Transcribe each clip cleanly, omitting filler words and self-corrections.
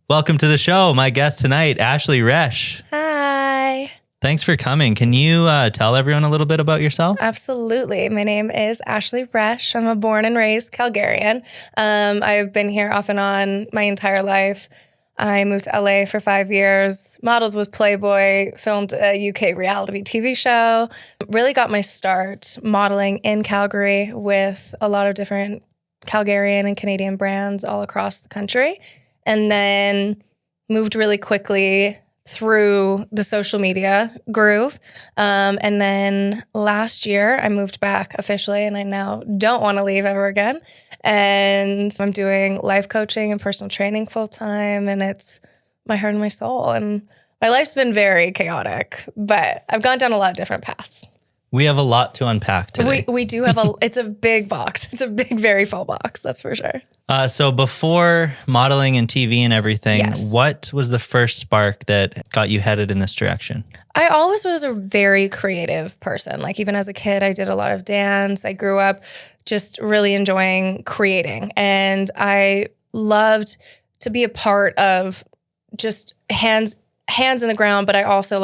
Welcome to the show. My guest tonight, Ashley Resch. Hi. Thanks for coming. Can you tell everyone a little bit about yourself? Absolutely. My name is Ashley Resch. I'm a born and raised Calgarian. I've been here off and on my entire life. I moved to LA for 5 years, modeled with Playboy, filmed a UK reality TV show, really got my start modeling in Calgary with a lot of different Calgarian and Canadian brands all across the country, and then moved really quickly through the social media groove. And then last year I moved back officially, and I now don't want to leave ever again. And I'm doing life coaching and personal training full time, and it's my heart and my soul. And my life's been very chaotic, but I've gone down a lot of different paths. We have a lot to unpack today. We do have it's a big box. It's a big, very full box. That's for sure. So before modeling and TV and everything, Yes. What was the first spark that got you headed in this direction? I always was a very creative person. Like even as a kid, I did a lot of dance. I grew up just really enjoying creating. And I loved to be a part of just hands in the ground, but I also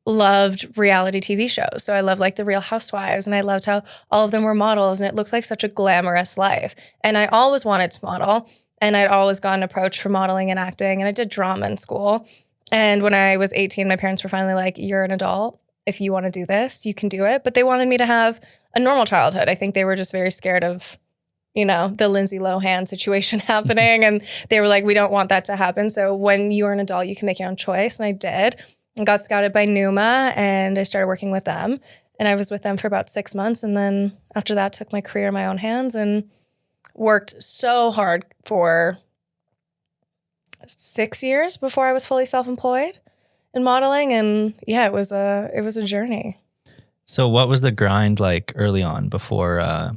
loved reality TV shows. So I loved the Real Housewives, and I loved how all of them were models, and it looked like such a glamorous life. And I always wanted to model, and I'd always gotten approached for modeling and acting, and I did drama in school. And when I was 18, my parents were finally like, you're an adult. If you want to do this, you can do it. But they wanted me to have a normal childhood. I think they were just very scared of, the Lindsay Lohan situation happening. And they were like, we don't want that to happen. So when you are an adult, you can make your own choice. And I did. I got scouted by Numa, and I started working with them. And I was with them for about 6 months. And then after that, took my career in my own hands and worked so hard for 6 years before I was fully self-employed in modeling. And yeah, it was a journey. So what was the grind like early on before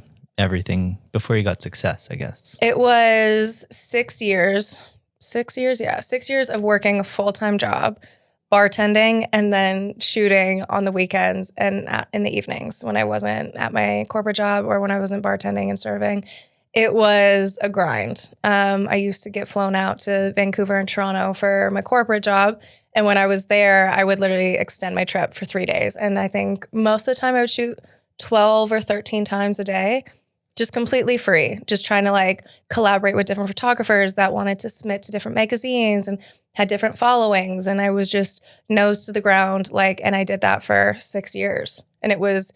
before you got success, I guess? It was 6 years. 6 years, yeah. 6 years of working a full-time job, bartending, and then shooting on the weekends and in the evenings when I wasn't at my corporate job or when I wasn't bartending and serving. It was a grind. I used to get flown out to Vancouver and Toronto for my corporate job. And when I was there, I would literally extend my trip for 3 days. And I think most of the time I would shoot 12 or 13 times a day, just completely free, just trying to collaborate with different photographers that wanted to submit to different magazines and had different followings. And I was just nose to the ground, and I did that for 6 years. And it was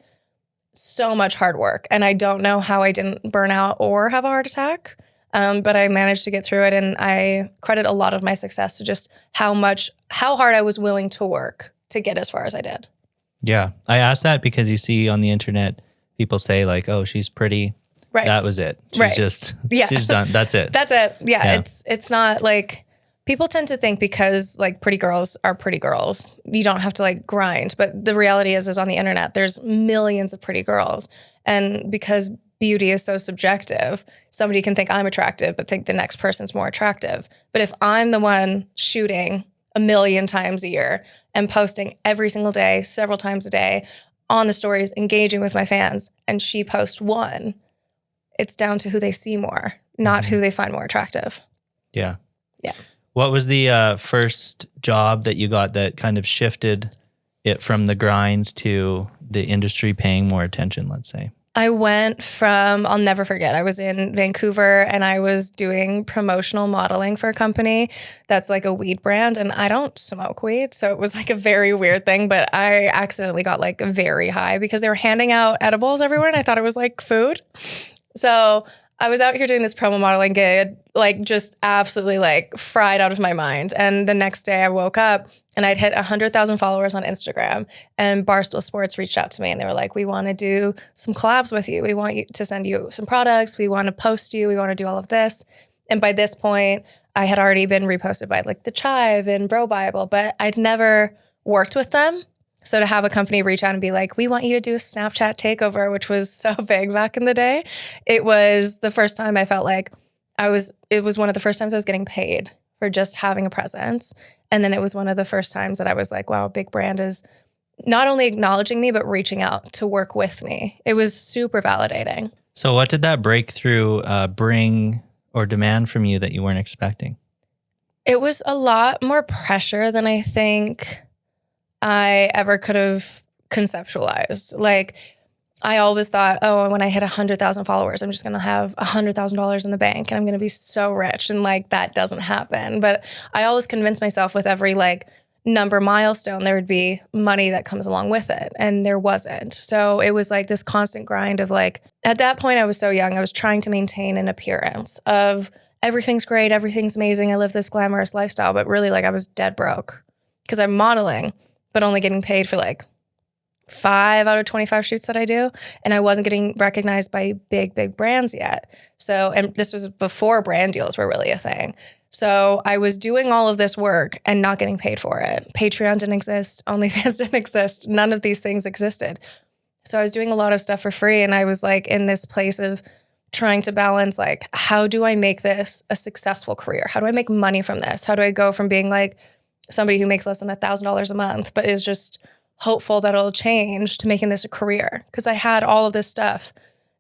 so much hard work. And I don't know how I didn't burn out or have a heart attack. But I managed to get through it. And I credit a lot of my success to just how hard I was willing to work to get as far as I did. Yeah. I asked that because you see on the internet, people say oh, she's pretty. Right. That was it. She's she's done. That's it. That's it. Yeah. It's not people tend to think because pretty girls are pretty girls, you don't have to grind. But the reality is on the internet, there's millions of pretty girls. And because beauty is so subjective, somebody can think I'm attractive, but think the next person's more attractive. But if I'm the one shooting 1 million times a year and posting every single day, several times a day on the stories, engaging with my fans, and she posts one, it's down to who they see more, not who they find more attractive. Yeah. Yeah. What was the first job that you got that kind of shifted it from the grind to the industry paying more attention, let's say? I went from, I'll never forget, I was in Vancouver and I was doing promotional modeling for a company that's a weed brand, and I don't smoke weed. So it was a very weird thing, but I accidentally got very high because they were handing out edibles everywhere and I thought it was food. So I was out here doing this promo modeling gig, just absolutely fried out of my mind. And the next day I woke up and I'd hit 100,000 followers on Instagram, and Barstool Sports reached out to me and they were like, we want to do some collabs with you. We want you to send you some products. We want to post you. We want to do all of this. And by this point I had already been reposted by The Chive and Bro Bible, but I'd never worked with them. So to have a company reach out and be like, we want you to do a Snapchat takeover, which was so big back in the day. It was the first time I felt it was one of the first times I was getting paid for just having a presence. And then it was one of the first times that I was like, wow, a big brand is not only acknowledging me, but reaching out to work with me. It was super validating. So what did that breakthrough bring or demand from you that you weren't expecting? It was a lot more pressure than I think I ever could have conceptualized. Like, I always thought, oh, when I hit 100,000 followers, I'm just going to have $100,000 in the bank and I'm going to be so rich. And like, that doesn't happen. But I always convinced myself with every like number milestone, there would be money that comes along with it. And there wasn't. So it was like this constant grind of like, at that point, I was so young. I was trying to maintain an appearance of everything's great. Everything's amazing. I live this glamorous lifestyle. But really, like, I was dead broke because I'm modeling, but only getting paid for like 5 out of 25 shoots that I do. And I wasn't getting recognized by big brands yet. So, and this was before brand deals were really a thing. So I was doing all of this work and not getting paid for it. Patreon didn't exist. OnlyFans didn't exist. None of these things existed. So I was doing a lot of stuff for free. And I was like in this place of trying to balance, like, how do I make this a successful career? How do I make money from this? How do I go from being like somebody who makes less than $1,000 a month, but is just hopeful that it'll change, to making this a career? Because I had all of this stuff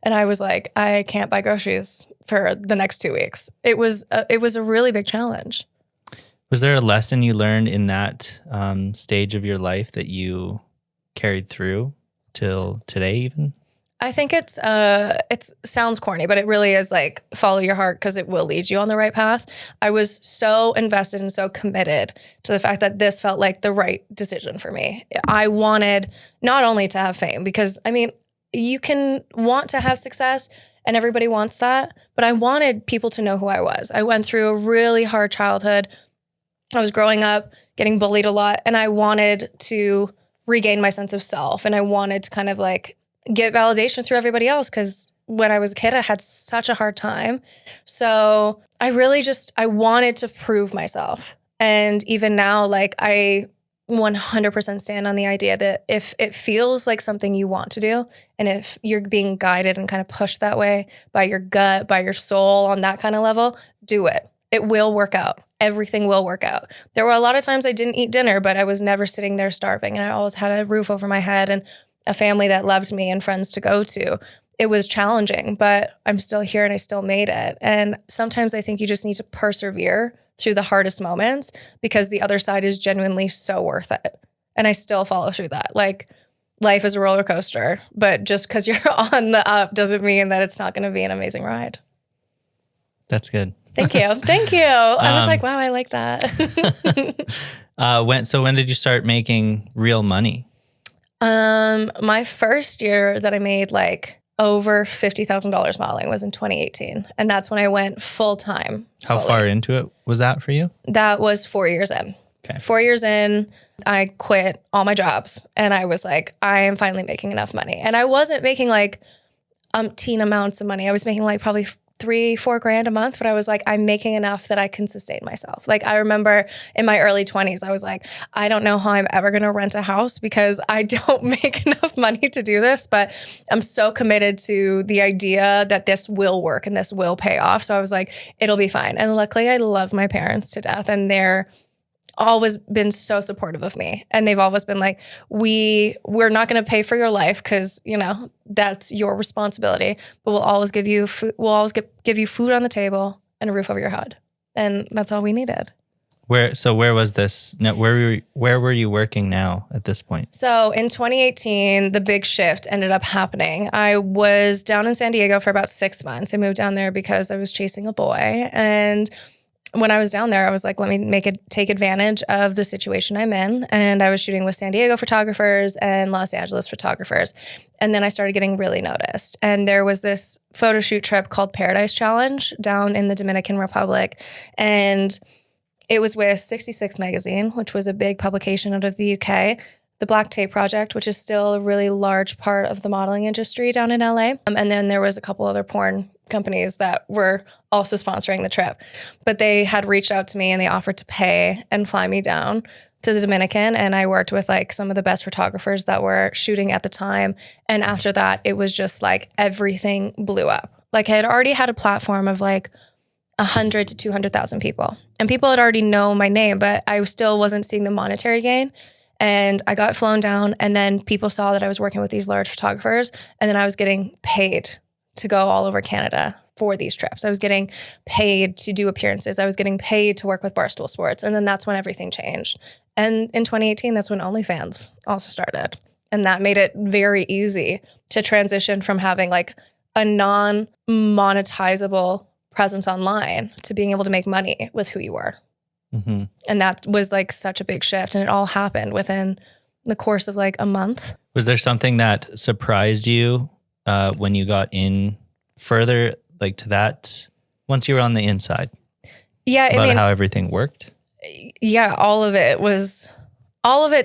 and I was like, I can't buy groceries for the next 2 weeks. It was a really big challenge. Was there a lesson you learned in that stage of your life that you carried through till today even? I think it sounds corny, but it really is like, follow your heart because it will lead you on the right path. I was so invested and so committed to the fact that this felt like the right decision for me. I wanted not only to have fame, because I mean, you can want to have success and everybody wants that, but I wanted people to know who I was. I went through a really hard childhood. I was growing up, getting bullied a lot, and I wanted to regain my sense of self. And I wanted to kind of like get validation through everybody else, because when I was a kid, I had such a hard time. So I really I wanted to prove myself. And even now, like, I 100% stand on the idea that if it feels like something you want to do, and if you're being guided and kind of pushed that way by your gut, by your soul on that kind of level, do it. It will work out. Everything will work out. There were a lot of times I didn't eat dinner, but I was never sitting there starving. And I always had a roof over my head and a family that loved me and friends to go to. It was challenging, but I'm still here and I still made it. And sometimes I think you just need to persevere through the hardest moments, because the other side is genuinely so worth it. And I still follow through that. Like, life is a roller coaster, but just because you're on the up doesn't mean that it's not going to be an amazing ride. That's good. Thank you. Thank you. I was like, wow, I like that. When did you start making real money? My first year that I made like over $50,000 modeling was in 2018. And that's when I went full time. How far into it was that for you? That was 4 years in. Okay. 4 years in, I quit all my jobs and I was like, I am finally making enough money. And I wasn't making like umpteen amounts of money. I was making like probably $3-4 grand a month, but I was like, I'm making enough that I can sustain myself. Like, I remember in my early 20s, I was like, I don't know how I'm ever going to rent a house because I don't make enough money to do this, but I'm so committed to the idea that this will work and this will pay off. So I was like, it'll be fine. And luckily I love my parents to death, and they're always been so supportive of me. And they've always been like, we're not going to pay for your life because, you know, that's your responsibility, but we'll always give you food. We'll always give you food on the table and a roof over your head. And that's all we needed. Where was this? Where were you working now at this point? So in 2018, the big shift ended up happening. I was down in San Diego for about 6 months. I moved down there because I was chasing a boy. And when I was down there, I was like, let me take advantage of the situation I'm in. And I was shooting with San Diego photographers and Los Angeles photographers. And then I started getting really noticed. And there was this photo shoot trip called Paradise Challenge down in the Dominican Republic. And it was with 66 Magazine, which was a big publication out of the UK. The Black Tape Project, which is still a really large part of the modeling industry down in LA. And then there was a couple other porn companies that were also sponsoring the trip. But they had reached out to me and they offered to pay and fly me down to the Dominican. And I worked with like some of the best photographers that were shooting at the time. And after that, it was just like everything blew up. Like, I had already had a platform of like 100 to 200,000 people. And people had already known my name, but I still wasn't seeing the monetary gain. And I got flown down, and then people saw that I was working with these large photographers, and then I was getting paid to go all over Canada for these trips. I was getting paid to do appearances. I was getting paid to work with Barstool Sports. And then that's when everything changed. And in 2018, that's when OnlyFans also started. And that made it very easy to transition from having like a non-monetizable presence online to being able to make money with who you were. Mm-hmm. And that was like such a big shift. And it all happened within the course of like a month. Was there something that surprised you when you got in further, like to that, once you were on the inside? Yeah. About how everything worked? Yeah, all of it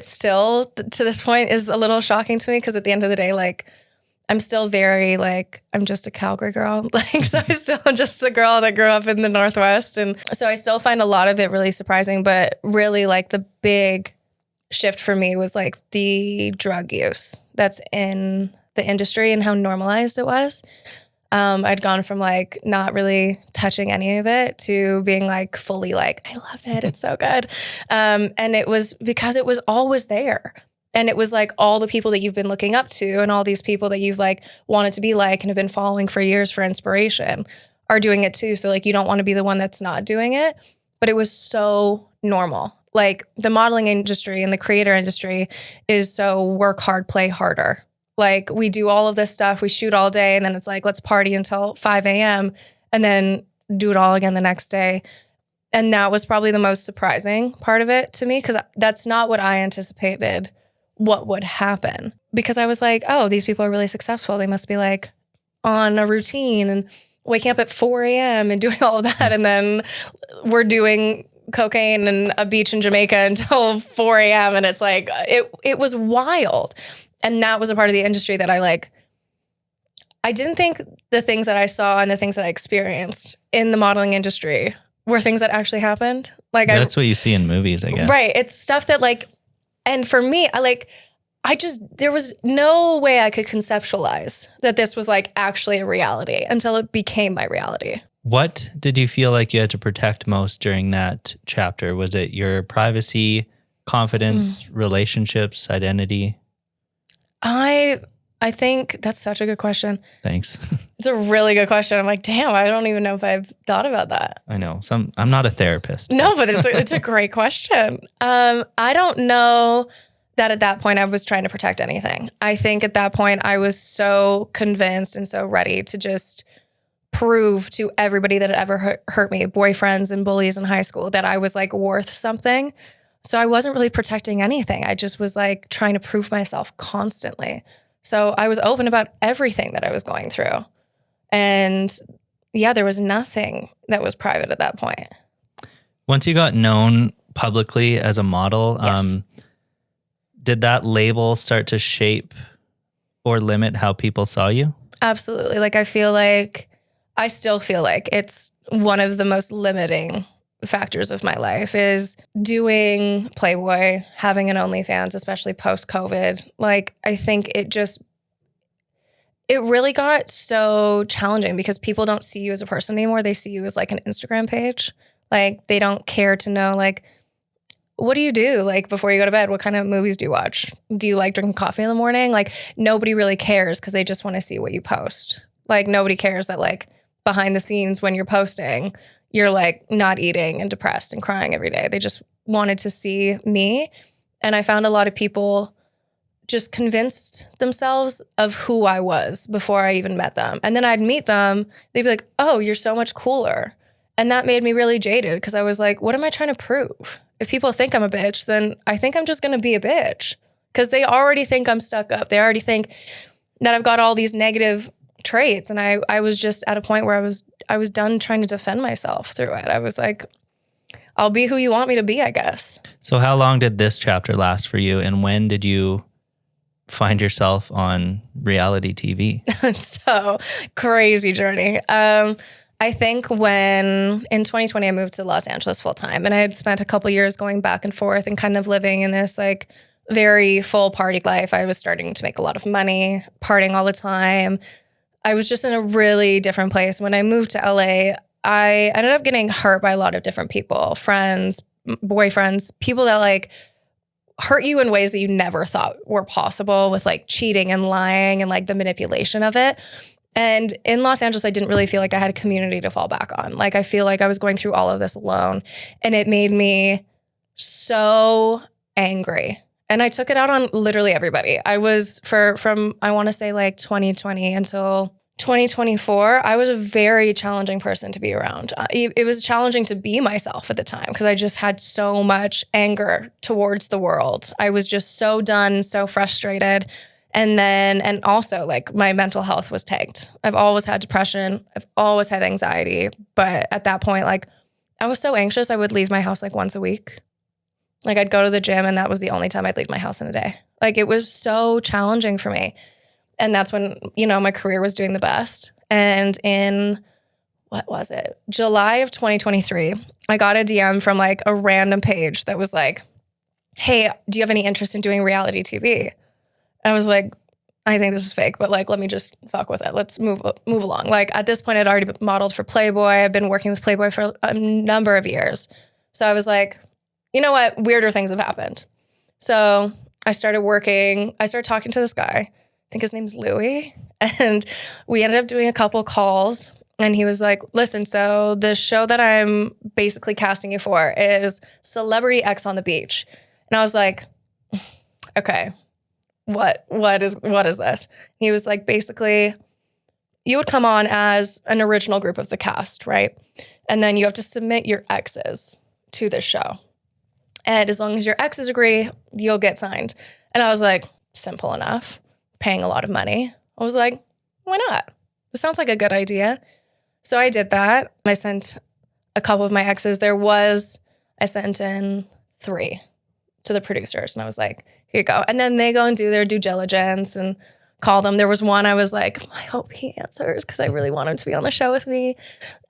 still to this point is a little shocking to me because at the end of the day, like I'm still very like, I'm just a Calgary girl. Like, so I'm still just a girl that grew up in the Northwest. And so I still find a lot of it really surprising, but really like the big shift for me was like the drug use that's in the industry and how normalized it was. I'd gone from like not really touching any of it to being like fully like, I love it. It's so good. And it was because it was always there. And it was like all the people that you've been looking up to and all these people that you've like wanted to be like and have been following for years for inspiration are doing it too. So like you don't want to be the one that's not doing it. But it was so normal. Like the modeling industry and the creator industry is so work hard, play harder. Like we do all of this stuff, we shoot all day, and then it's like, let's party until 5 a.m. and then do it all again the next day. And that was probably the most surprising part of it to me because that's not what I anticipated what would happen. Because I was like, oh, these people are really successful. They must be like on a routine and waking up at 4 a.m. and doing all of that. And then we're doing cocaine and a beach in Jamaica until 4 a.m. And it's like, it was wild. And that was a part of the industry that I didn't think the things that I saw and the things that I experienced in the modeling industry were things that actually happened. Like that's what you see in movies, I guess. Right. It's stuff that like, and for me, there was no way I could conceptualize that this was like actually a reality until it became my reality. What did you feel like you had to protect most during that chapter? Was it your privacy, confidence, relationships, identity? I think that's such a good question. Thanks. It's a really good question. I'm like, damn, I don't even know if I've thought about that. I know. I'm not a therapist. No, but it's a great question. I don't know that at that point I was trying to protect anything. I think at that point I was so convinced and so ready to just prove to everybody that had ever hurt me, boyfriends and bullies in high school, that I was like worth something. So I wasn't really protecting anything. I just was like trying to prove myself constantly. So I was open about everything that I was going through. And yeah, there was nothing that was private at that point. Once you got known publicly as a model, Yes. Did that label start to shape or limit how people saw you? Absolutely. Like I still feel like it's one of the most limiting factors of my life is doing Playboy, having an OnlyFans, especially post-COVID. Like, I think it really got so challenging because people don't see you as a person anymore. They see you as like an Instagram page. Like, they don't care to know, like, what do you do? Like, before you go to bed, what kind of movies do you watch? Do you like drinking coffee in the morning? Like, nobody really cares because they just want to see what you post. Like, nobody cares that, like, behind the scenes when you're posting, you're like not eating and depressed and crying every day. They just wanted to see me. And I found a lot of people just convinced themselves of who I was before I even met them. And then I'd meet them. They'd be like, oh, you're so much cooler. And that made me really jaded because I was like, what am I trying to prove? If people think I'm a bitch, then I think I'm just going to be a bitch because they already think I'm stuck up. They already think that I've got all these negative traits. And I was just at a point where I was done trying to defend myself through it. I was like, I'll be who you want me to be, I guess. So how long did this chapter last for you? And when did you find yourself on reality TV? So crazy journey. I think when in 2020, I moved to Los Angeles full time and I had spent a couple years going back and forth and kind of living in this like very full party life. I was starting to make a lot of money, partying all the time. I was just in a really different place. When I moved to LA, I ended up getting hurt by a lot of different people, friends, boyfriends, people that like hurt you in ways that you never thought were possible with like cheating and lying and like the manipulation of it. And in Los Angeles, I didn't really feel like I had a community to fall back on. Like, I feel like I was going through all of this alone, and it made me so angry. And I took it out on literally everybody. I was from I want to say like 2020 until 2024, I was a very challenging person to be around. It was challenging to be myself at the time because I just had so much anger towards the world. I was just so done, so frustrated. And also like my mental health was tanked. I've always had depression. I've always had anxiety. But at that point, like I was so anxious, I would leave my house like once a week. Like I'd go to the gym and that was the only time I'd leave my house in a day. Like it was so challenging for me. And that's when, my career was doing the best. And in, what was it? July of 2023, I got a DM from like a random page that was like, hey, do you have any interest in doing reality TV? I was like, I think this is fake, but like, let me just fuck with it. Let's move along. Like at this point, I'd already modeled for Playboy. I've been working with Playboy for a number of years. So I was like, you know what? Weirder things have happened. So I started talking to this guy. I think his name's Louie. And we ended up doing a couple calls. And he was like, listen, so the show that I'm basically casting you for is Celebrity X on the Beach. And I was like, okay, what is this? He was like, basically, you would come on as an original group of the cast, right? And then you have to submit your exes to this show. And as long as your exes agree, you'll get signed. And I was like, simple enough. Paying a lot of money. I was like, why not? This sounds like a good idea. So I did that. I sent a couple of my exes. I sent in 3 to the producers. And I was like, here you go. And then they go and do their due diligence and call them. There was one I was like, I hope he answers because I really want him to be on the show with me.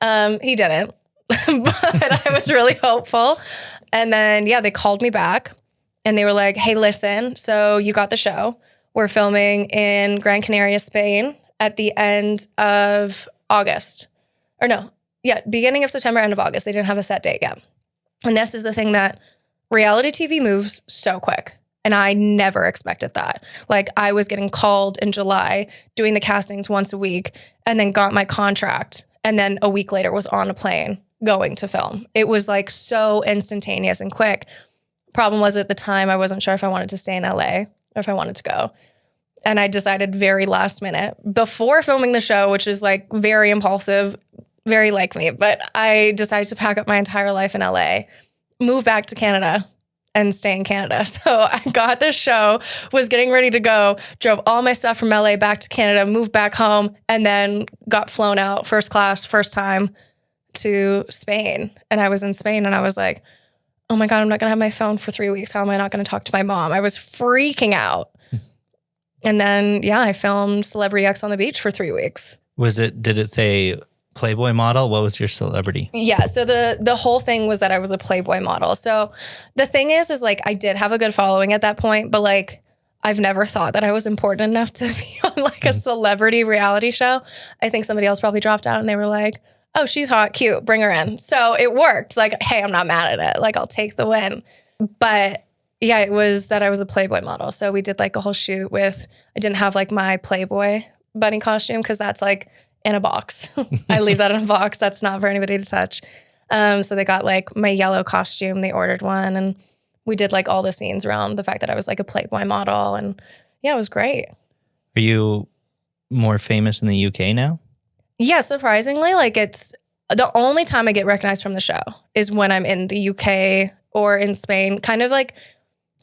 He didn't. But I was really hopeful. And then, they called me back and they were like, hey, listen, so you got the show. We're filming in Gran Canaria, Spain at the end of August. Beginning of September, end of August. They didn't have a set date yet. And this is the thing that reality TV moves so quick. And I never expected that. Like I was getting called in July, doing the castings once a week, and then got my contract. And then a week later was on a plane going to film. It was like so instantaneous and quick. Problem was at the time, I wasn't sure if I wanted to stay in LA or if I wanted to go. And I decided very last minute before filming the show, which is like very impulsive, very like me, but I decided to pack up my entire life in LA, move back to Canada and stay in Canada. So I got this show, was getting ready to go, drove all my stuff from LA back to Canada, moved back home, and then got flown out first class, first time to Spain. And I was in Spain and I was like, oh my God, I'm not going to have my phone for 3 weeks. How am I not going to talk to my mom? I was freaking out. And then, I filmed Celebrity X on the Beach for 3 weeks. Did it say Playboy model? What was your celebrity? Yeah. So the whole thing was that I was a Playboy model. So the thing is like, I did have a good following at that point, but like, I've never thought that I was important enough to be on like a celebrity reality show. I think somebody else probably dropped out and they were like, oh, she's hot, cute, bring her in. So it worked. Like, hey, I'm not mad at it. Like, I'll take the win. But it was that I was a Playboy model. So we did like a whole shoot with, I didn't have like my Playboy bunny costume because that's like in a box. I leave that in a box. That's not for anybody to touch. So they got like my yellow costume. They ordered one and we did like all the scenes around the fact that I was like a Playboy model. And it was great. Are you more famous in the UK now? Yeah, surprisingly, like it's the only time I get recognized from the show is when I'm in the UK or in Spain. Kind of like,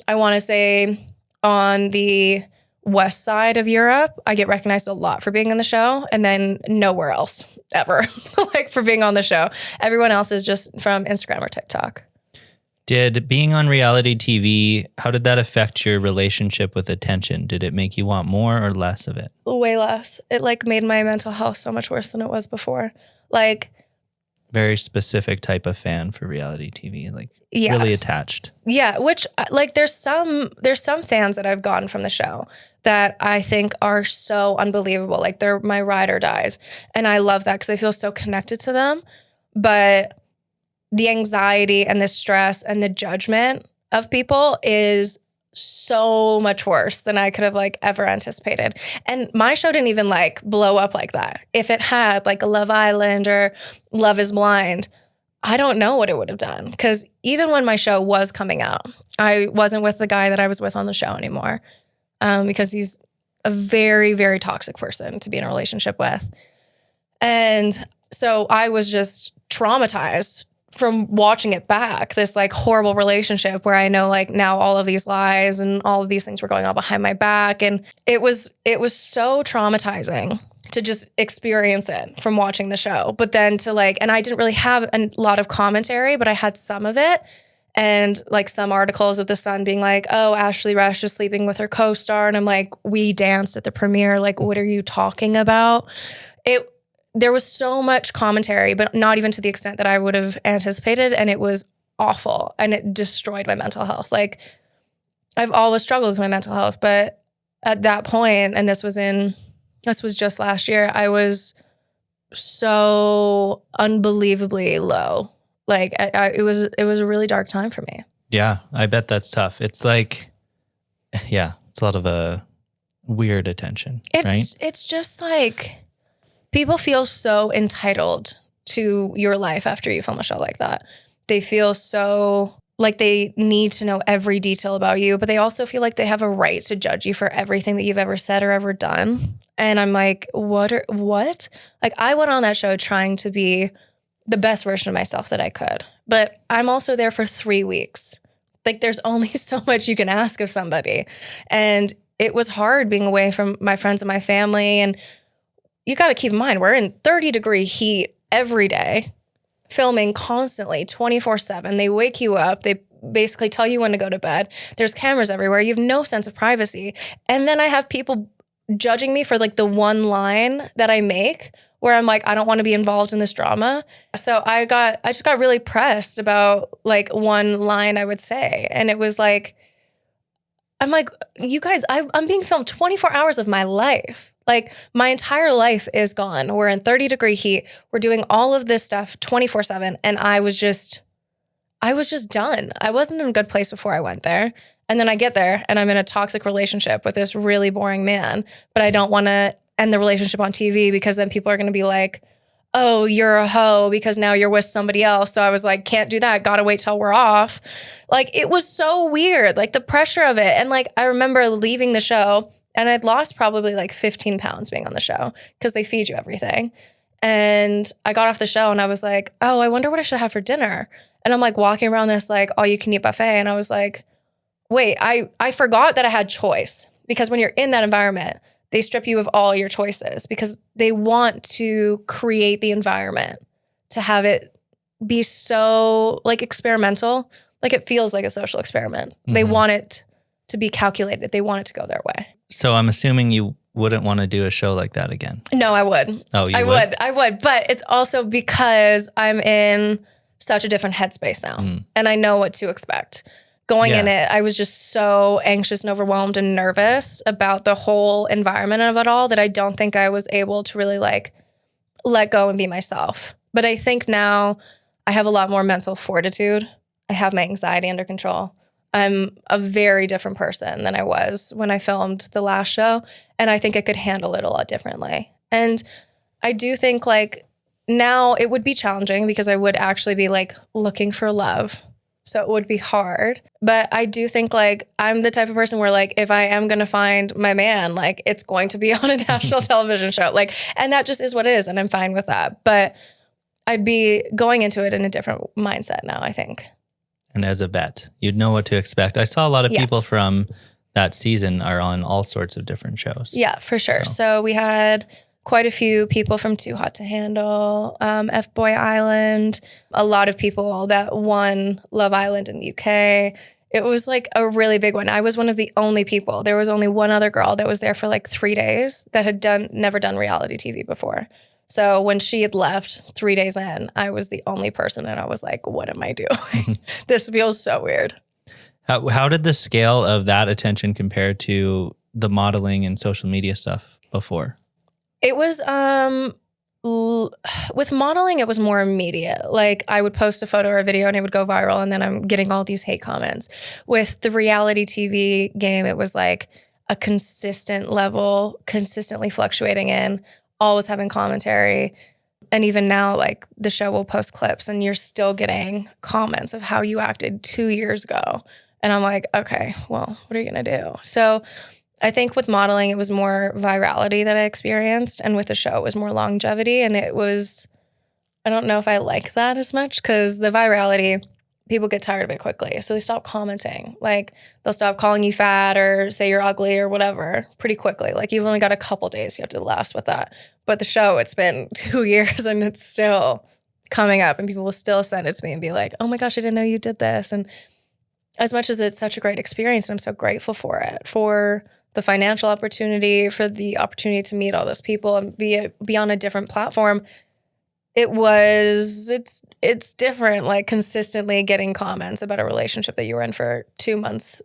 I want to say on the west side of Europe, I get recognized a lot for being in the show and then nowhere else ever like for being on the show. Everyone else is just from Instagram or TikTok. Did being on reality TV, how did that affect your relationship with attention? Did it make you want more or less of it? Way less. It like made my mental health so much worse than it was before. Like, very specific type of fan for reality TV, like really attached. Yeah, which like there's some fans that I've gotten from the show that I think are so unbelievable. Like they're my ride or dies. And I love that because I feel so connected to them. But the anxiety and the stress and the judgment of people is so much worse than I could have like ever anticipated. And my show didn't even like blow up like that. If it had like a Love Island or Love is Blind, I don't know what it would have done. Because even when my show was coming out, I wasn't with the guy that I was with on the show anymore, because he's a very, very toxic person to be in a relationship with. And so I was just traumatized from watching it back, this like horrible relationship where I know like now all of these lies and all of these things were going on behind my back. And it was so traumatizing to just experience it from watching the show. But then to like, and I didn't really have a lot of commentary, but I had some of it. And like some articles of The Sun being like, oh, Ashley Resch is sleeping with her co-star. And I'm like, we danced at the premiere. Like, what are you talking about? There was so much commentary, but not even to the extent that I would have anticipated. And it was awful. And it destroyed my mental health. Like, I've always struggled with my mental health. But at that point, and this was just last year, I was so unbelievably low. Like, it was a really dark time for me. Yeah, I bet that's tough. It's like, yeah, it's a lot of a weird attention, right? It's just like, people feel so entitled to your life after you film a show like that. They feel so like they need to know every detail about you, but they also feel like they have a right to judge you for everything that you've ever said or ever done. And I'm like, what? Like, I went on that show trying to be the best version of myself that I could, but I'm also there for 3 weeks. Like, there's only so much you can ask of somebody. And it was hard being away from my friends and my family. And you got to keep in mind, we're in 30-degree heat every day, filming constantly, 24/7. They wake you up. They basically tell you when to go to bed. There's cameras everywhere. You have no sense of privacy. And then I have people judging me for like the one line that I make where I'm like, I don't want to be involved in this drama. So I just got really pressed about like one line I would say. And it was like, I'm like, you guys, I'm being filmed 24 hours of my life. Like, my entire life is gone. We're in 30-degree heat. We're doing all of this stuff 24/7. And I was just done. I wasn't in a good place before I went there. And then I get there and I'm in a toxic relationship with this really boring man, but I don't want to end the relationship on TV because then people are going to be like, oh, you're a hoe because now you're with somebody else. So I was like, can't do that. Got to wait till we're off. Like, it was so weird, like the pressure of it. And like, I remember leaving the show and I'd lost probably like 15 pounds being on the show because they feed you everything. And I got off the show and I was like, oh, I wonder what I should have for dinner. And I'm like walking around this like all you can eat buffet. And I was like, wait, I forgot that I had choice, because when you're in that environment, they strip you of all your choices because they want to create the environment to have it be so like experimental. Like, it feels like a social experiment. Mm-hmm. They want it to be calculated. They want it to go their way. So I'm assuming you wouldn't want to do a show like that again. No, I would. Oh, you would? I would. But it's also because I'm in such a different headspace now. And I know what to expect. Going in it, I was just so anxious and overwhelmed and nervous about the whole environment of it all that I don't think I was able to really like let go and be myself. But I think now I have a lot more mental fortitude. I have my anxiety under control. I'm a very different person than I was when I filmed the last show. And I think I could handle it a lot differently. And I do think like now it would be challenging because I would actually be like looking for love. So it would be hard. But I do think like I'm the type of person where like if I am going to find my man, like it's going to be on a national television show. Like, and that just is what it is. And I'm fine with that. But I'd be going into it in a different mindset now, I think. And as a vet, you'd know what to expect. I saw a lot of people from that season are on all sorts of different shows. Yeah, for sure. So we had quite a few people from Too Hot to Handle, F-Boy Island, a lot of people that won Love Island in the UK. It was like a really big one. I was one of the only people. There was only one other girl that was there for like 3 days that had never done reality TV before. So when she had left 3 days in, I was the only person and I was like, what am I doing? This feels so weird. How did the scale of that attention compare to the modeling and social media stuff before? It was with modeling, it was more immediate. Like I would post a photo or a video and it would go viral, and then I'm getting all these hate comments. With the reality TV game, it was like a consistent level, consistently fluctuating in, always having commentary. And even now, like the show will post clips and you're still getting comments of how you acted 2 years ago. And I'm like, okay, well, what are you going to do? So I think with modeling, it was more virality that I experienced. And with the show, it was more longevity. And it was, I don't know if I like that as much because the virality, people get tired of it quickly. So they stop commenting. Like they'll stop calling you fat or say you're ugly or whatever pretty quickly. Like you've only got a couple days you have to last with that. But the show, it's been 2 years and it's still coming up and people will still send it to me and be like, oh my gosh, I didn't know you did this. And as much as it's such a great experience and I'm so grateful for it, for the financial opportunity, for the opportunity to meet all those people and be on a different platform, it's different, like consistently getting comments about a relationship that you were in for 2 months,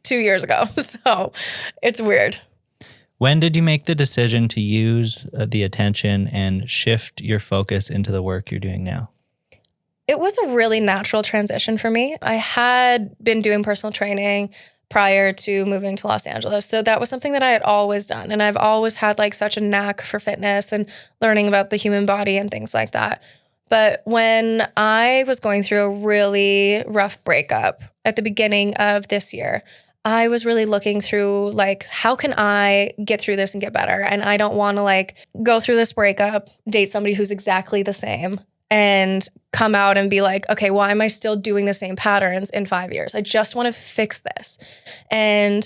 2 years ago. So it's weird. When did you make the decision to use the attention and shift your focus into the work you're doing now? It was a really natural transition for me. I had been doing personal training prior to moving to Los Angeles. So that was something that I had always done. And I've always had like such a knack for fitness and learning about the human body and things like that. But when I was going through a really rough breakup at the beginning of this year, I was really looking through like, how can I get through this and get better? And I don't want to like go through this breakup, date somebody who's exactly the same and come out and be like, okay, why am I still doing the same patterns in 5 years? I just want to fix this. And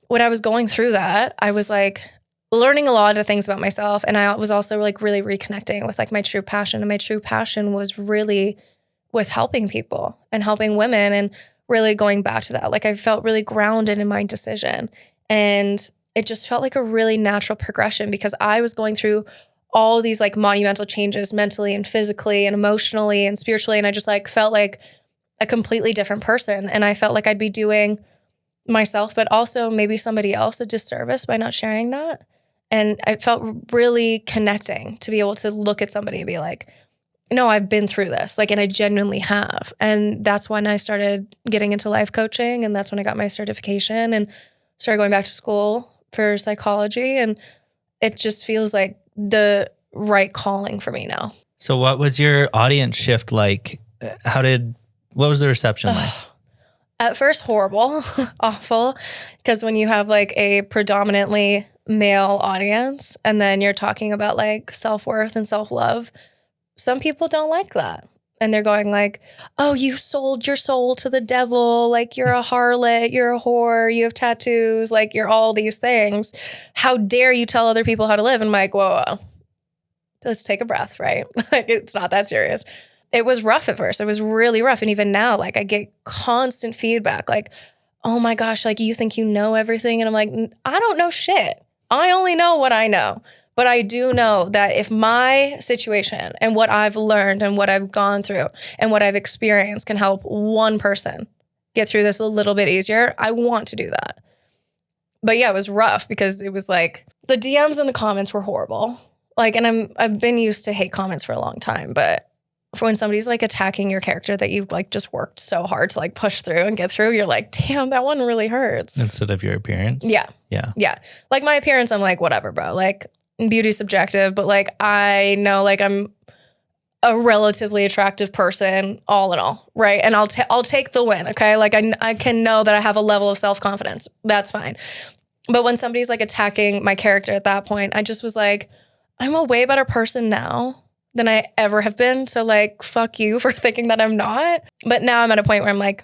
when I was going through that, I was like learning a lot of things about myself. And I was also like really reconnecting with like my true passion. And my true passion was really with helping people and helping women and really going back to that. Like I felt really grounded in my decision. And it just felt like a really natural progression because I was going through all these like monumental changes mentally and physically and emotionally and spiritually. And I just like felt like a completely different person. And I felt like I'd be doing myself, but also maybe somebody else a disservice by not sharing that. And I felt really connecting to be able to look at somebody and be like, no, I've been through this. Like, and I genuinely have. And that's when I started getting into life coaching. And that's when I got my certification and started going back to school for psychology. And it just feels like the right calling for me now. So what was your audience shift like? What was the reception like? At first, horrible, awful. Because when you have like a predominantly male audience and then you're talking about like self-worth and self-love, some people don't like that. And they're going like, oh, you sold your soul to the devil. Like you're a harlot, you're a whore, you have tattoos, like you're all these things. How dare you tell other people how to live? And I'm like, whoa, let's take a breath, right? Like it's not that serious. It was rough at first. It was really rough. And even now, like I get constant feedback like, oh my gosh, like you think you know everything. And I'm like, I don't know shit. I only know what I know. But I do know that if my situation and what I've learned and what I've gone through and what I've experienced can help one person get through this a little bit easier, I want to do that. But yeah, it was rough because it was like the DMs and the comments were horrible. Like, and I've been used to hate comments for a long time, but for when somebody's like attacking your character that you've like just worked so hard to like push through and get through, you're like, damn, that one really hurts. Instead of your appearance? Yeah. Like my appearance, I'm like, whatever, bro. Like, beauty's subjective, but like I know like I'm a relatively attractive person all in all, right? And I'll take the win, okay? Like I can know that I have a level of self-confidence. That's fine. But when somebody's like attacking my character at that point, I just was like, I'm a way better person now than I ever have been. So like, fuck you for thinking that I'm not. But now I'm at a point where I'm like,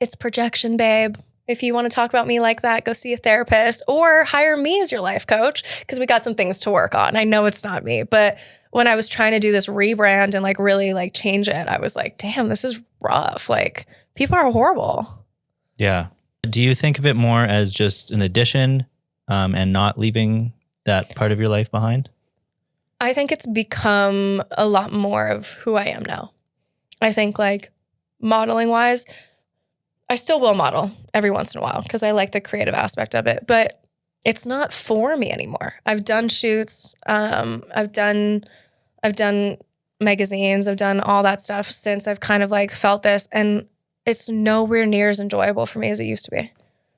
it's projection, babe. If you want to talk about me like that, go see a therapist or hire me as your life coach because we got some things to work on. I know it's not me, but when I was trying to do this rebrand and like really like change it, I was like, damn, this is rough. Like people are horrible. Yeah. Do you think of it more as just an addition and not leaving that part of your life behind? I think it's become a lot more of who I am now. I think like modeling wise, I still will model every once in a while because I like the creative aspect of it. But it's not for me anymore. I've done shoots. I've done magazines. I've done all that stuff since I've kind of like felt this, and it's nowhere near as enjoyable for me as it used to be.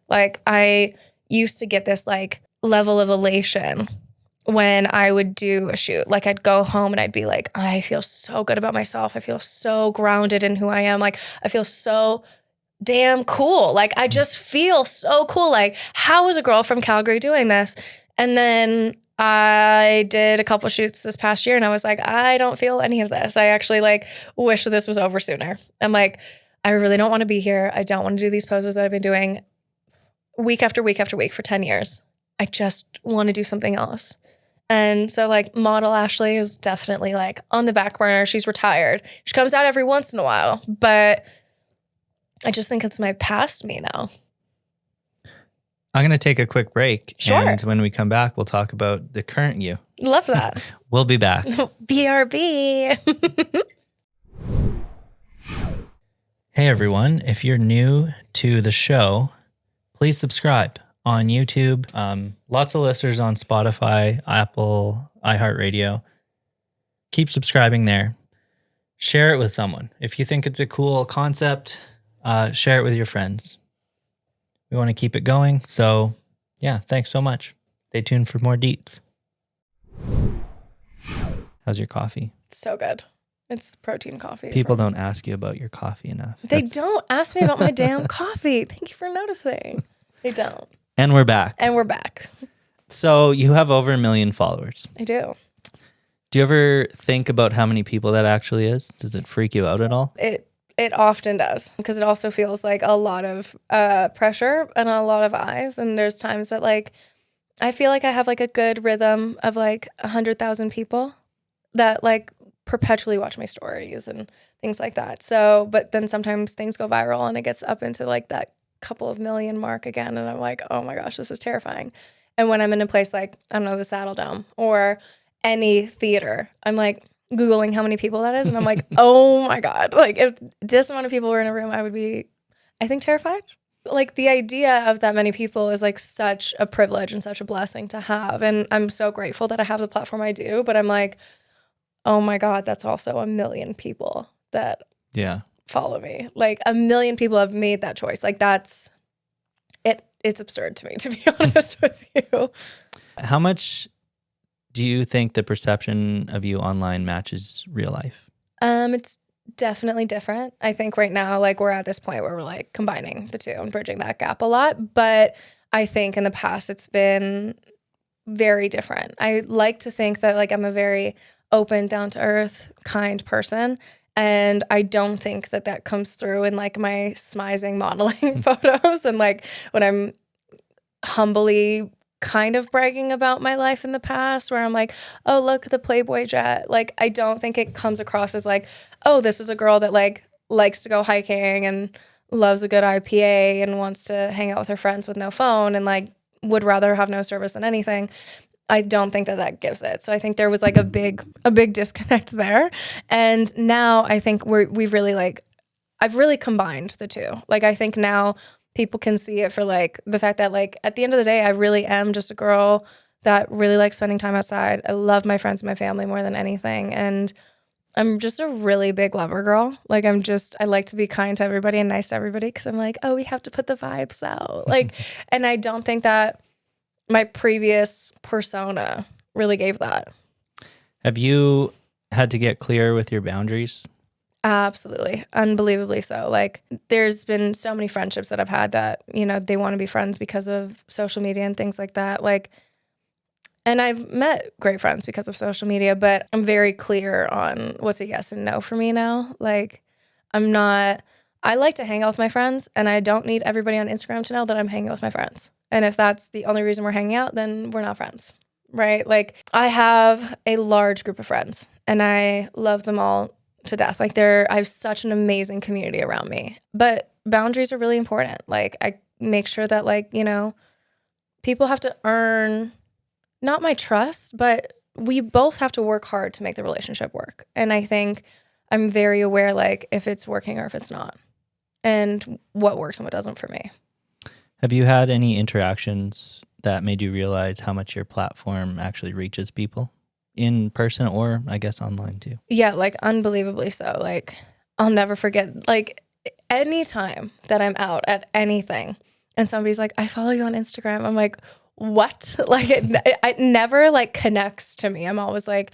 Like I used to get this like level of elation when I would do a shoot. Like I'd go home and I'd be like, I feel so good about myself. I feel so grounded in who I am. Like I feel so damn cool. Like I just feel so cool. Like how is a girl from Calgary doing this? And then I did a couple shoots this past year and I was like, I don't feel any of this. I actually like wish that this was over sooner. I'm like, I really don't want to be here. I don't want to do these poses that I've been doing week after week after week for 10 years. I just want to do something else. And so like model Ashley is definitely like on the back burner. She's retired. She comes out every once in a while, but I just think it's my past me now. I'm going to take a quick break. Sure. And when we come back, we'll talk about the current you. Love that. We'll be back. BRB. Hey, everyone. If you're new to the show, please subscribe on YouTube. Lots of listeners on Spotify, Apple, iHeartRadio. Keep subscribing there. Share it with someone. If you think it's a cool concept, share it with your friends. We want to keep it going. So, yeah, thanks so much. Stay tuned for more Deets. How's your coffee? It's so good. It's protein coffee. People don't ask you about your coffee enough. They don't ask me about my damn coffee. Thank you for noticing. They don't. And we're back. So you have over 1 million followers. I do. Do you ever think about how many people that actually is? Does it freak you out at all? It often does, because it also feels like a lot of pressure and a lot of eyes. And there's times that like I feel like I have like a good rhythm of like 100,000 people that like perpetually watch my stories and things like that. So, but then sometimes things go viral and it gets up into like that couple of million mark again. And I'm like, oh my gosh, this is terrifying. And when I'm in a place like, I don't know, the Saddle Dome or any theater, I'm like Googling how many people that is. And I'm like, oh my God, like if this amount of people were in a room, I would be, I think, terrified. Like the idea of that many people is like such a privilege and such a blessing to have. And I'm so grateful that I have the platform I do, but I'm like, oh my God, that's also 1 million people that follow me. Like 1 million people have made that choice. Like that's, it's absurd to me, to be honest with you. How much do you think the perception of you online matches real life? It's definitely different. I think right now, like we're at this point where we're like combining the two and bridging that gap a lot. But I think in the past, it's been very different. I like to think that like I'm a very open, down to earth, kind person. And I don't think that that comes through in like my smizing modeling photos and like when I'm humbly kind of bragging about my life in the past where I'm like, oh, look, the Playboy jet. Like, I don't think it comes across as like, oh, this is a girl that like likes to go hiking and loves a good IPA and wants to hang out with her friends with no phone and like would rather have no service than anything. I don't think that that gives it. So I think there was like a big disconnect there. And now I think we've really like, I've really combined the two. Like, I think now people can see it for like the fact that like at the end of the day, I really am just a girl that really likes spending time outside. I love my friends and my family more than anything. And I'm just a really big lover girl. Like I like to be kind to everybody and nice to everybody because I'm like, oh, we have to put the vibes out. Like, and I don't think that my previous persona really gave that. Have you had to get clear with your boundaries? Absolutely. Unbelievably so. Like there's been so many friendships that I've had that, you know, they want to be friends because of social media and things like that. Like, and I've met great friends because of social media, but I'm very clear on what's a yes and no for me now. Like I like to hang out with my friends and I don't need everybody on Instagram to know that I'm hanging out with my friends. And if that's the only reason we're hanging out, then we're not friends, right? Like I have a large group of friends and I love them all to death. Like I have such an amazing community around me, but boundaries are really important. Like I make sure that like, you know, people have to earn not my trust, but we both have to work hard to make the relationship work. And I think I'm very aware like if it's working or if it's not and what works and what doesn't for me. Have you had any interactions that made you realize how much your platform actually reaches people in person or I guess online too? Yeah, like unbelievably so. Like I'll never forget, like any time that I'm out at anything and somebody's like, I follow you on Instagram. I'm like, what? Like it never like connects to me. I'm always like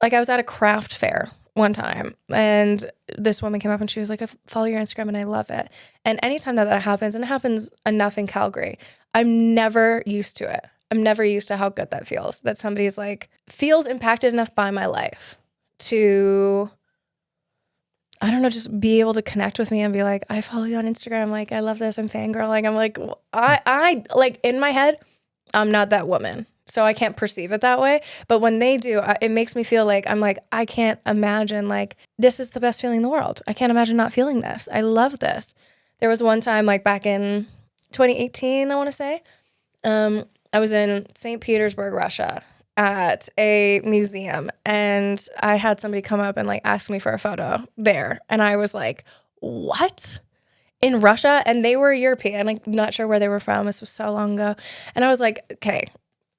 I was at a craft fair one time and this woman came up and she was like, I follow your Instagram and I love it. And anytime that happens, and it happens enough in Calgary, I'm never used to it. I'm never used to how good that feels. That somebody's like, feels impacted enough by my life to, I don't know, just be able to connect with me and be like, I follow you on Instagram. Like, I love this. I'm fangirling. I'm like, I like in my head, I'm not that woman. So I can't perceive it that way. But when they do, it makes me feel like, I'm like, I can't imagine, like, this is the best feeling in the world. I can't imagine not feeling this. I love this. There was one time, like back in 2018, I want to say, I was in St. Petersburg, Russia at a museum, and I had somebody come up and like ask me for a photo there. And I was like, what? In Russia? And they were European. I'm not sure where they were from. This was so long ago. And I was like, okay,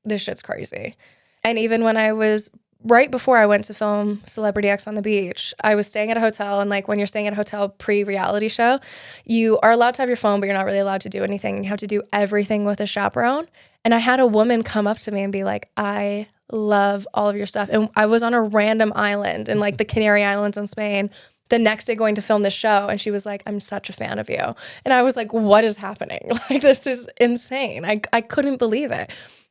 this shit's crazy. And even when I was right before I went to film Celebrity X on the Beach, I was staying at a hotel. And like when you're staying at a hotel pre-reality show, you are allowed to have your phone, but you're not really allowed to do anything. And you have to do everything with a chaperone. And I had a woman come up to me and be like, I love all of your stuff. And I was on a random island in like the Canary Islands in Spain the next day going to film this show. And she was like, I'm such a fan of you. And I was like, what is happening? Like, this is insane. I couldn't believe it.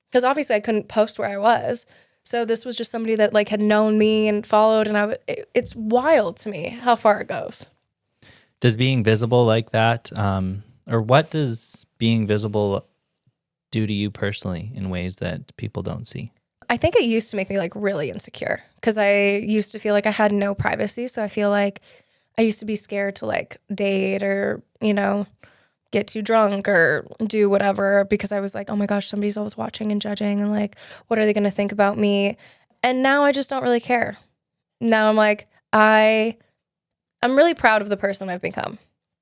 Because obviously I couldn't post where I was. So this was just somebody that like had known me and followed. And it's wild to me how far it goes. Does being visible like that, or what does being visible do to you personally in ways that people don't see? I think it used to make me like really insecure because I used to feel like I had no privacy. So I feel like I used to be scared to like date or, you know, get too drunk or do whatever because I was like, oh my gosh, somebody's always watching and judging and like, what are they going to think about me? And now I just don't really care. Now I'm like, I'm really proud of the person I've become.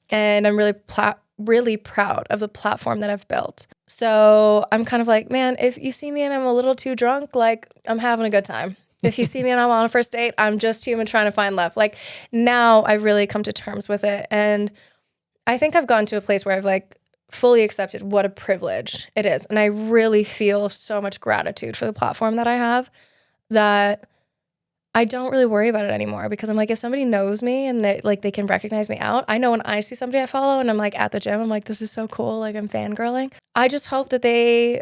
And I'm really proud of the platform that I've built. So I'm kind of like, man, if you see me and I'm a little too drunk, like I'm having a good time. If you see me and I'm on a first date, I'm just human trying to find love. Like now I've really come to terms with it. And I think I've gotten to a place where I've like fully accepted what a privilege it is. And I really feel so much gratitude for the platform that I have that I don't really worry about it anymore because I'm like, if somebody knows me and they can recognize me out, I know when I see somebody I follow and I'm like at the gym, I'm like, this is so cool. Like I'm fangirling. I just hope that they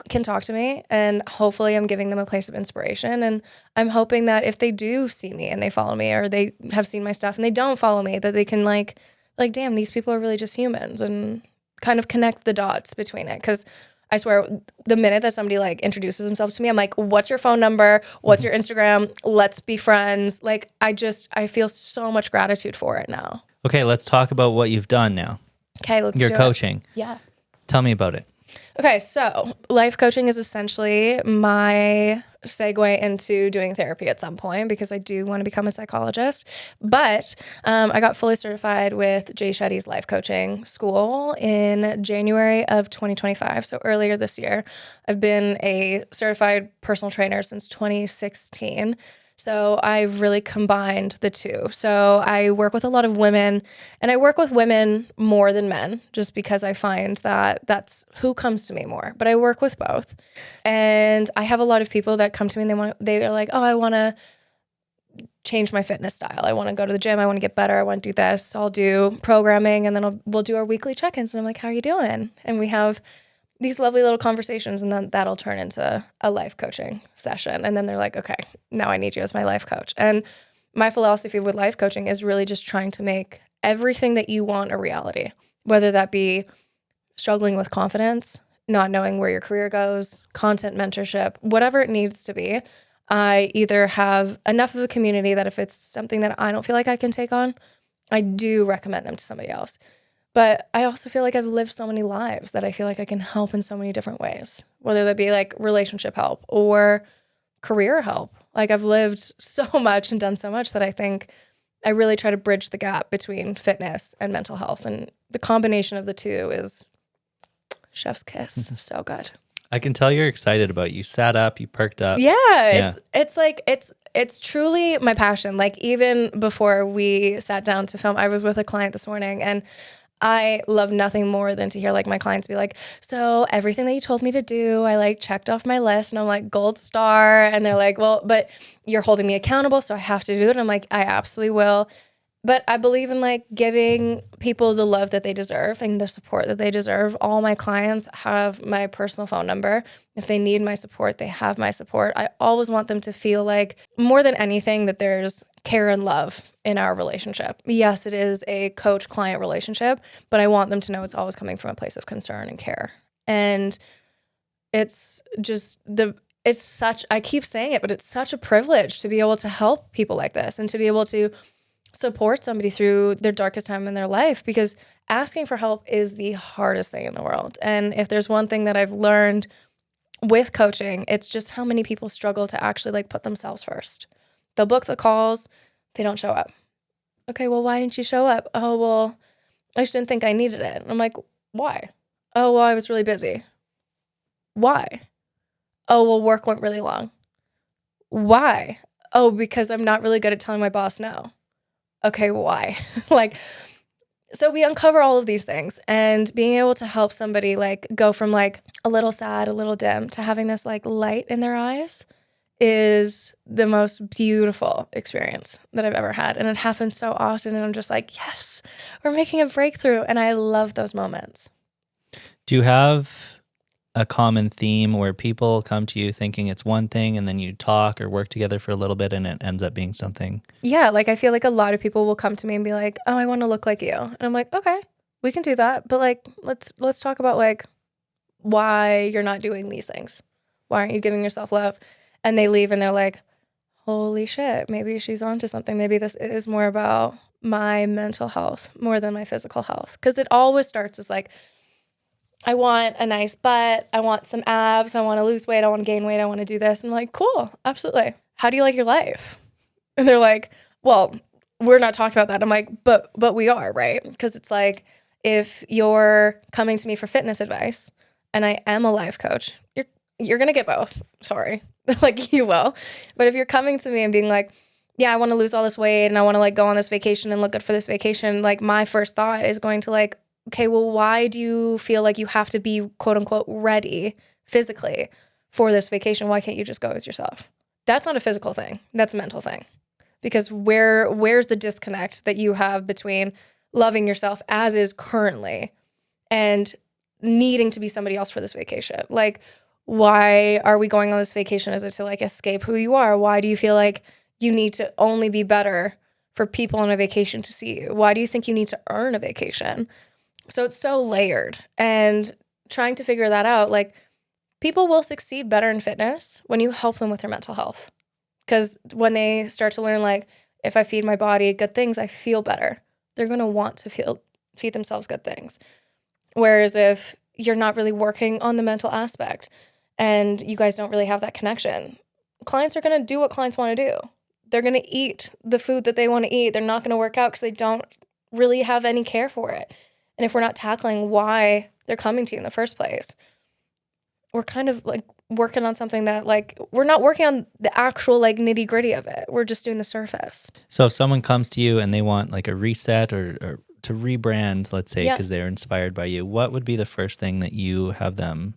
can talk to me and hopefully I'm giving them a place of inspiration. And I'm hoping that if they do see me and they follow me or they have seen my stuff and they don't follow me, that they can like, damn, these people are really just humans and kind of connect the dots between it. Because I swear, the minute that somebody like introduces themselves to me, I'm like, what's your phone number? What's your Instagram? Let's be friends. Like, I feel so much gratitude for it now. Okay, let's talk about what you've done now. Okay, let's do Your it. coaching. Yeah. Tell me about it. Okay, so life coaching is essentially my segue into doing therapy at some point because I do want to become a psychologist. But I got fully certified with Jay Shetty's life coaching school in January of 2025. So earlier this year, I've been a certified personal trainer since 2016. So I've really combined the two. So I work with a lot of women and I work with women more than men just because I find that that's who comes to me more, but I work with both. And I have a lot of people that come to me and they're like, oh, I want to change my fitness style. I want to go to the gym. I want to get better. I want to do this. I'll do programming and then we'll do our weekly check-ins. And I'm like, how are you doing? And we have these lovely little conversations and then that'll turn into a life coaching session. And then they're like, okay, now I need you as my life coach. And my philosophy with life coaching is really just trying to make everything that you want a reality, whether that be struggling with confidence, not knowing where your career goes, content mentorship, whatever it needs to be. I either have enough of a community that if it's something that I don't feel like I can take on, I do recommend them to somebody else. But I also feel like I've lived so many lives that I feel like I can help in so many different ways, whether that be like relationship help or career help. Like I've lived so much and done so much that I think I really try to bridge the gap between fitness and mental health. And the combination of the two is chef's kiss. So good. I can tell you're excited about it. You sat up, you perked up. Yeah, it's truly my passion. Like even before we sat down to film, I was with a client this morning, and I love nothing more than to hear like my clients be like, so everything that you told me to do, I like checked off my list, and I'm like gold star. And they're like, well, but you're holding me accountable, so I have to do it. And I'm like, I absolutely will. But I believe in like giving people the love that they deserve and the support that they deserve. All my clients have my personal phone number. If they need my support, they have my support. I always want them to feel like, more than anything, that there's care and love in our relationship. Yes, it is a coach-client relationship, but I want them to know it's always coming from a place of concern and care. And it's just I keep saying it, but it's such a privilege to be able to help people like this and to be able to support somebody through their darkest time in their life, because asking for help is the hardest thing in the world. And if there's one thing that I've learned with coaching, it's just how many people struggle to actually like put themselves first. They'll book the calls, they don't show up. Okay, well, why didn't you show up? Oh, well, I just didn't think I needed it. And I'm like, why? Oh, well, I was really busy. Why? Oh, well, work went really long. Why? Oh, because I'm not really good at telling my boss no. Okay, why? Like, so we uncover all of these things, and being able to help somebody like go from like a little sad, a little dim to having this like light in their eyes is the most beautiful experience that I've ever had. And it happens so often, and I'm just like, yes, we're making a breakthrough. And I love those moments. Do you have a common theme where people come to you thinking it's one thing, and then you talk or work together for a little bit and it ends up being something? Yeah, like I feel like a lot of people will come to me and be like, oh, I want to look like you. And I'm like, okay, we can do that. But like, let's talk about like why you're not doing these things. Why aren't you giving yourself love? And they leave and they're like, holy shit, maybe she's onto something. Maybe this is more about my mental health more than my physical health. Because it always starts as like, I want a nice butt. I want some abs. I want to lose weight. I want to gain weight. I want to do this. And I'm like, cool, absolutely. How do you like your life? And they're like, well, we're not talking about that. I'm like, but we are, right? Because it's like, if you're coming to me for fitness advice and I am a life coach, you're going to get both. Sorry. Like you will. But if you're coming to me and being like, yeah, I want to lose all this weight and I want to like go on this vacation and look good for this vacation, like my first thought is going to like, okay, well, why do you feel like you have to be quote unquote ready physically for this vacation? Why can't you just go as yourself? That's not a physical thing. That's a mental thing. Because where's the disconnect that you have between loving yourself as is currently and needing to be somebody else for this vacation? Like, why are we going on this vacation? Is it to like escape who you are? Why do you feel like you need to only be better for people on a vacation to see you? Why do you think you need to earn a vacation? So it's so layered, and trying to figure that out, like people will succeed better in fitness when you help them with their mental health. Because when they start to learn, like, if I feed my body good things, I feel better. They're going to want to feed themselves good things. Whereas if you're not really working on the mental aspect and you guys don't really have that connection, clients are going to do what clients want to do. They're going to eat the food that they want to eat. They're not going to work out because they don't really have any care for it. And if we're not tackling why they're coming to you in the first place, we're kind of like working on something that like, we're not working on the actual like nitty gritty of it. We're just doing the surface. So if someone comes to you and they want like a reset or to rebrand, let's say, because they're inspired by you, what would be the first thing that you have them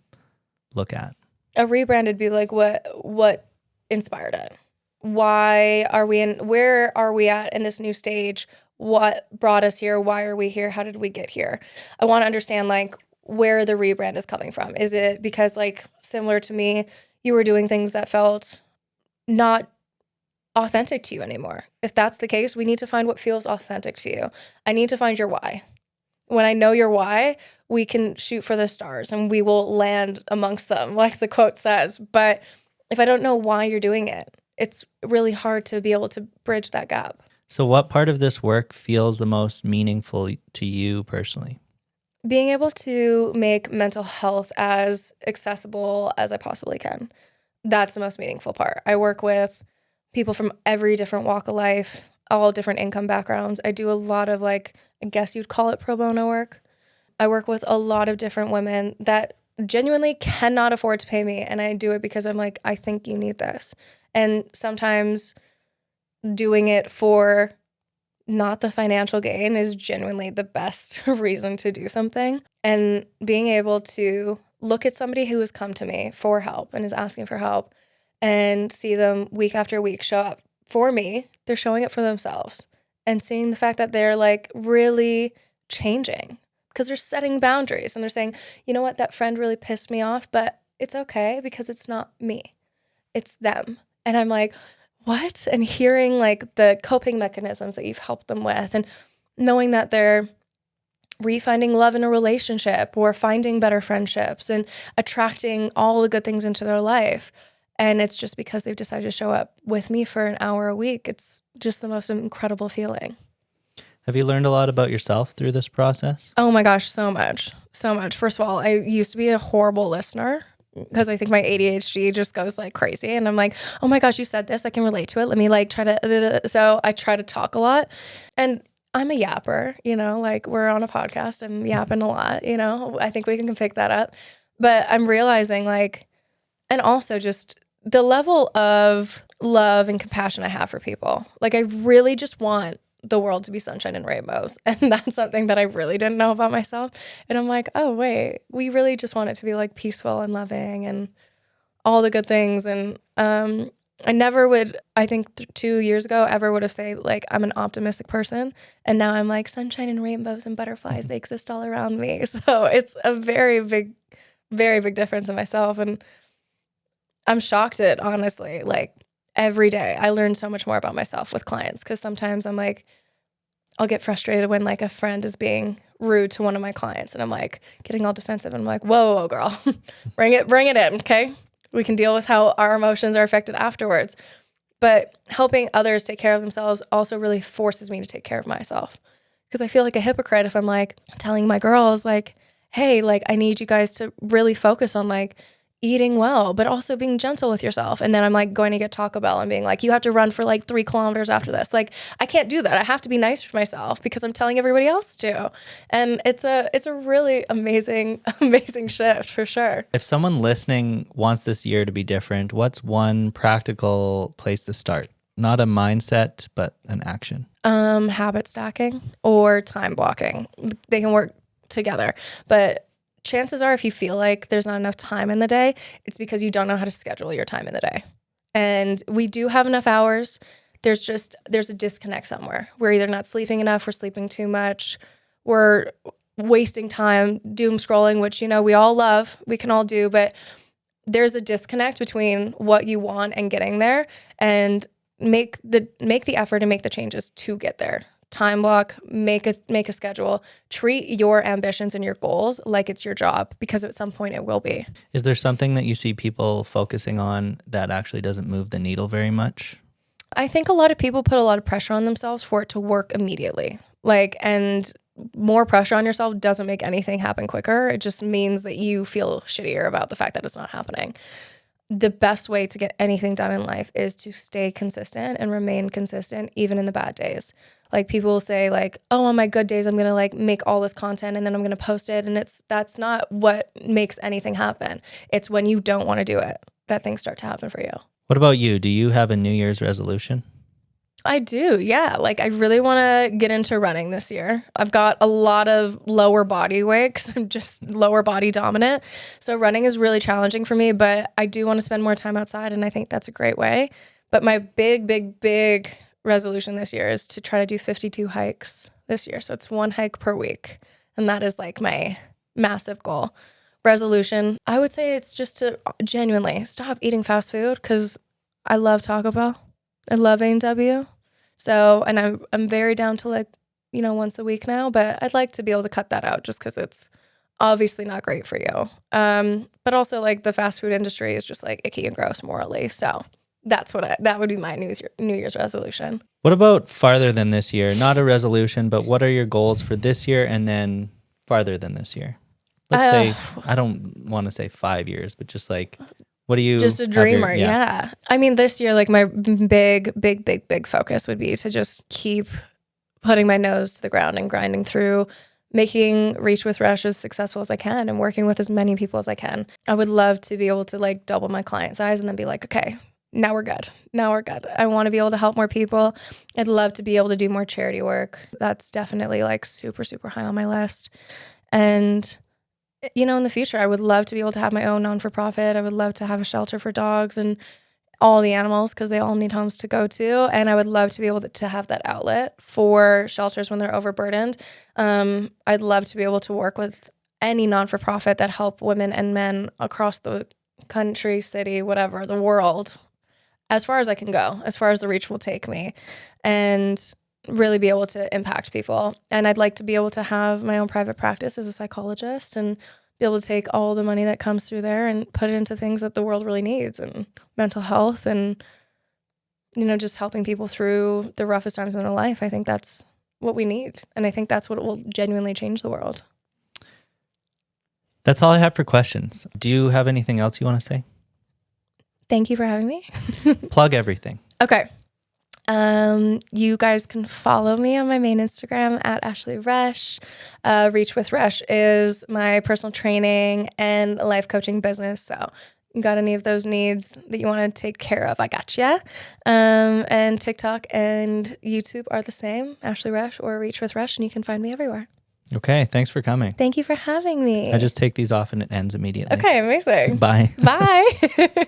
look at? A rebrand would be like, what inspired it? Where are we at in this new stage? What brought us here? Why are we here? How did we get here? I want to understand like where the rebrand is coming from. Is it because like similar to me, you were doing things that felt not authentic to you anymore? If that's the case, we need to find what feels authentic to you. I need to find your why. When I know your why, we can shoot for the stars and we will land amongst them, like the quote says. But if I don't know why you're doing it, it's really hard to be able to bridge that gap. So what part of this work feels the most meaningful to you personally? Being able to make mental health as accessible as I possibly can. That's the most meaningful part. I work with people from every different walk of life, all different income backgrounds. I do a lot of like, I guess you'd call it pro bono work. I work with a lot of different women that genuinely cannot afford to pay me. And I do it because I'm like, I think you need this. And sometimes doing it for not the financial gain is genuinely the best reason to do something. And being able to look at somebody who has come to me for help and is asking for help and see them week after week show up for me, they're showing up for themselves, and seeing the fact that they're like really changing because they're setting boundaries and they're saying, you know what, that friend really pissed me off, but it's okay because it's not me, it's them. And I'm like, what? And hearing like the coping mechanisms that you've helped them with, and knowing that they're refinding love in a relationship or finding better friendships and attracting all the good things into their life. And it's just because they've decided to show up with me for an hour a week. It's just the most incredible feeling. Have you learned a lot about yourself through this process? Oh my gosh, so much. So much. First of all, I used to be a horrible listener because I think my ADHD just goes like crazy. And I'm like, oh my gosh, you said this, I can relate to it. Let me like try to, so I try to talk a lot. And I'm a yapper, you know, like we're on a podcast, I'm yapping a lot, you know, I think we can pick that up. But I'm realizing like, and also just the level of love and compassion I have for people. Like I really just want the world to be sunshine and rainbows. And that's something that I really didn't know about myself. And I'm like, oh, wait, we really just want it to be like peaceful and loving and all the good things. And I never would, I think 2 years ago, ever would have said like, I'm an optimistic person. And now I'm like sunshine and rainbows and butterflies. They exist all around me. So it's a very big difference in myself. And I'm shocked at, honestly, like every day I learn so much more about myself with clients, because sometimes I'm like, I'll get frustrated when like a friend is being rude to one of my clients and I'm like getting all defensive and I'm like, whoa, girl, bring it in, okay? We can deal with how our emotions are affected afterwards. But helping others take care of themselves also really forces me to take care of myself, because I feel like a hypocrite if I'm like telling my girls like, hey, like I need you guys to really focus on like eating well, but also being gentle with yourself. And then I'm like going to get Taco Bell and being like, you have to run for like 3 kilometers after this. Like I can't do that. I have to be nice to myself because I'm telling everybody else to. And it's a really amazing shift for sure. If someone listening wants this year to be different, what's one practical place to start? Not a mindset, but an action. Habit stacking or time blocking. They can work together, but chances are if you feel like there's not enough time in the day, it's because you don't know how to schedule your time in the day. And we do have enough hours. There's a disconnect somewhere. We're either not sleeping enough, we're sleeping too much, we're wasting time doom scrolling, which, you know, we all love, we can all do, but there's a disconnect between what you want and getting there, and make the effort and make the changes to get there. Time block, make a schedule, treat your ambitions and your goals like it's your job, because at some point it will be. Is there something that you see people focusing on that actually doesn't move the needle very much? I think a lot of people put a lot of pressure on themselves for it to work immediately. Like, and more pressure on yourself doesn't make anything happen quicker. It just means that you feel shittier about the fact that it's not happening. The best way to get anything done in life is to stay consistent and remain consistent even in the bad days. Like people will say like, oh, on my good days, I'm going to like make all this content and then I'm going to post it. And that's not what makes anything happen. It's when you don't want to do it that things start to happen for you. What about you? Do you have a New Year's resolution? I do. Yeah. Like I really want to get into running this year. I've got a lot of lower body weight because I'm just lower body dominant. So running is really challenging for me, but I do want to spend more time outside. And I think that's a great way. But my big resolution this year is to try to do 52 hikes this year. So it's 1 hike per week. And that is like my massive goal. Resolution, I would say it's just to genuinely stop eating fast food, because I love Taco Bell. I love A&W. So, and I'm very down to like, you know, once a week now, but I'd like to be able to cut that out just because it's obviously not great for you. But also like the fast food industry is just like icky and gross morally. So that would be my New Year's resolution. What about farther than this year? Not a resolution, but what are your goals for this year and then farther than this year? Let's say, I don't want to say 5 years, but just like, what do you... Just a dreamer, yeah. I mean, this year, like my big focus would be to just keep putting my nose to the ground and grinding through making Reach with Resch as successful as I can and working with as many people as I can. I would love to be able to like double my client size and then be like, okay, now we're good. Now we're good. I want to be able to help more people. I'd love to be able to do more charity work. That's definitely like super, super high on my list. And, you know, in the future, I would love to be able to have my own non-for-profit. I would love to have a shelter for dogs and all the animals because they all need homes to go to. And I would love to be able to have that outlet for shelters when they're overburdened. I'd love to be able to work with any non-for-profit that help women and men across the country, city, whatever, the world, as far as I can go, as far as the reach will take me, and really be able to impact people. And I'd like to be able to have my own private practice as a psychologist and be able to take all the money that comes through there and put it into things that the world really needs, and mental health and, you know, just helping people through the roughest times in their life. I think that's what we need. And I think that's what will genuinely change the world. That's all I have for questions. Do you have anything else you want to say? Thank you for having me. Plug everything. Okay. You guys can follow me on my main Instagram at Ashley Resch. Reach with Resch is my personal training and life coaching business. So you got any of those needs that you want to take care of, I got you. And TikTok and YouTube are the same, Ashley Resch or Reach with Resch, and you can find me everywhere. Okay, thanks for coming. Thank you for having me. I just take these off and it ends immediately. Okay, amazing. Bye. Bye.